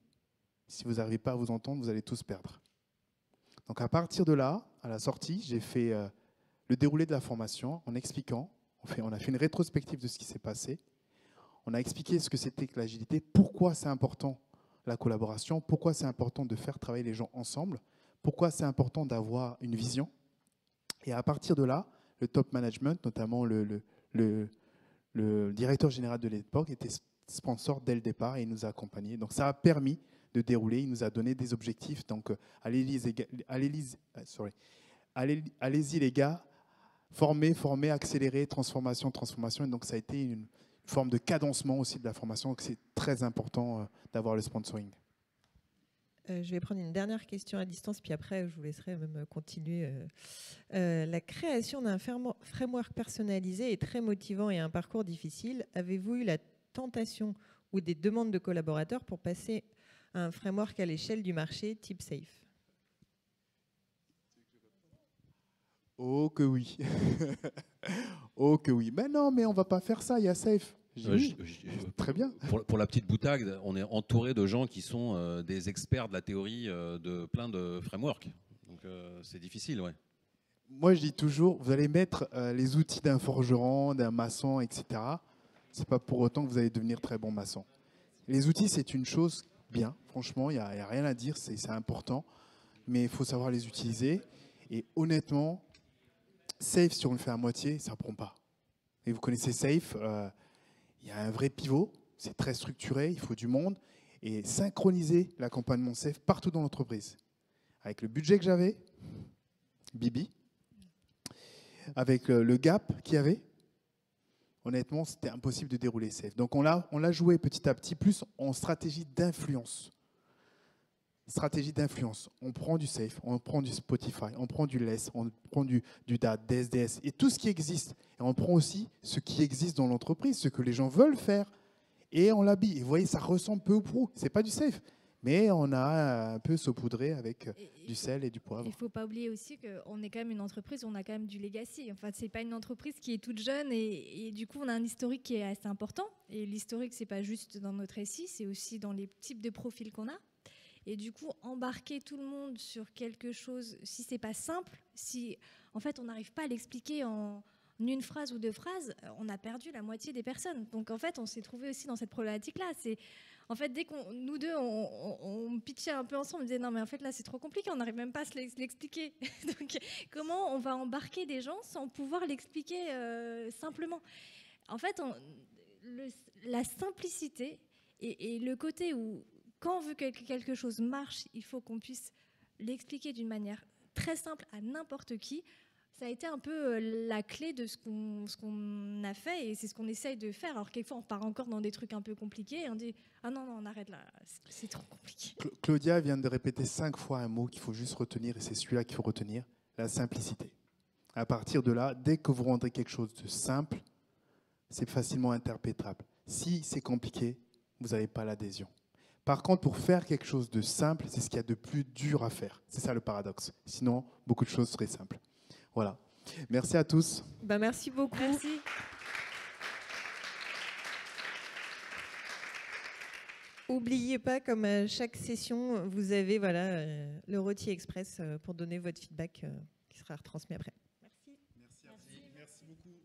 Si vous n'arrivez pas à vous entendre, vous allez tous perdre. Donc à partir de là, à la sortie, j'ai fait le déroulé de la formation en expliquant. On a fait une rétrospective de ce qui s'est passé. On a expliqué ce que c'était que l'agilité, pourquoi c'est important la collaboration, pourquoi c'est important de faire travailler les gens ensemble, pourquoi c'est important d'avoir une vision. Et à partir de là, le top management, notamment le directeur général de l'époque, était sponsor dès le départ et il nous a accompagnés. Donc ça a permis de dérouler, il nous a donné des objectifs. Donc allez-y les gars, former, accélérer, transformation. Et donc ça a été une forme de cadencement aussi de la formation. Donc c'est très important d'avoir le sponsoring. Je vais prendre une dernière question à distance, puis après, je vous laisserai même continuer. La création d'un framework personnalisé est très motivant et un parcours difficile. Avez-vous eu la tentation ou des demandes de collaborateurs pour passer à un framework à l'échelle du marché type SAFe? Oh que oui. Oh que oui. Mais non, mais on ne va pas faire ça, il y a SAFe. Oui, très bien. Pour la petite boutade, on est entouré de gens qui sont des experts de la théorie de plein de frameworks. Donc c'est difficile, ouais. Moi, je dis toujours, vous allez mettre les outils d'un forgeron, d'un maçon, etc. Ce n'est pas pour autant que vous allez devenir très bon maçon. Les outils, c'est une chose bien. Franchement, il n'y a rien à dire, c'est important. Mais il faut savoir les utiliser. Et honnêtement, SAFe, si on le fait à moitié, ça ne prend pas. Et vous connaissez SAFe, il y a un vrai pivot, c'est très structuré, il faut du monde. Et synchroniser l'accompagnement SAFe partout dans l'entreprise. Avec le budget que j'avais, Bibi, avec le gap qu'il y avait, honnêtement, c'était impossible de dérouler SAFe. Donc on l'a joué petit à petit, plus en stratégie d'influence. Stratégie d'influence. On prend du SAFe, on prend du Spotify, on prend du LESS, on prend du DAT, des SDS, et tout ce qui existe. Et on prend aussi ce qui existe dans l'entreprise, ce que les gens veulent faire, et on l'habille. Et vous voyez, ça ressemble peu au pro. Ce n'est pas du SAFe, mais on a un peu saupoudré avec du sel et du poivre. Il ne faut pas oublier aussi qu'on est quand même une entreprise, on a quand même du legacy. Enfin, ce n'est pas une entreprise qui est toute jeune, et du coup, on a un historique qui est assez important. Et l'historique, ce n'est pas juste dans notre SI, c'est aussi dans les types de profils qu'on a. Et du coup, embarquer tout le monde sur quelque chose, si c'est pas simple, si en fait on n'arrive pas à l'expliquer en une phrase ou deux phrases, on a perdu la moitié des personnes. Donc en fait, on s'est trouvé aussi dans cette problématique-là. C'est en fait dès qu'on nous deux on pitchait un peu ensemble, on disait non mais en fait là c'est trop compliqué, on n'arrive même pas à se l'expliquer. Donc comment on va embarquer des gens sans pouvoir l'expliquer simplement? En fait, la simplicité et le côté où quand on veut que quelque chose marche, il faut qu'on puisse l'expliquer d'une manière très simple à n'importe qui. Ça a été un peu la clé de ce qu'on a fait, et c'est ce qu'on essaye de faire. Alors quelquefois, on part encore dans des trucs un peu compliqués et on dit « Ah non, on arrête là, c'est trop compliqué ». Claudia vient de répéter 5 fois un mot qu'il faut juste retenir, et c'est celui-là qu'il faut retenir, la simplicité. À partir de là, dès que vous rendrez quelque chose de simple, c'est facilement interprétable. Si c'est compliqué, vous n'avez pas l'adhésion. Par contre, pour faire quelque chose de simple, c'est ce qu'il y a de plus dur à faire. C'est ça le paradoxe. Sinon, beaucoup de choses seraient simples. Voilà. Merci à tous. Merci beaucoup. Merci. N'oubliez pas, comme à chaque session, vous avez le rôti express pour donner votre feedback qui sera retransmis après. Merci. Merci beaucoup.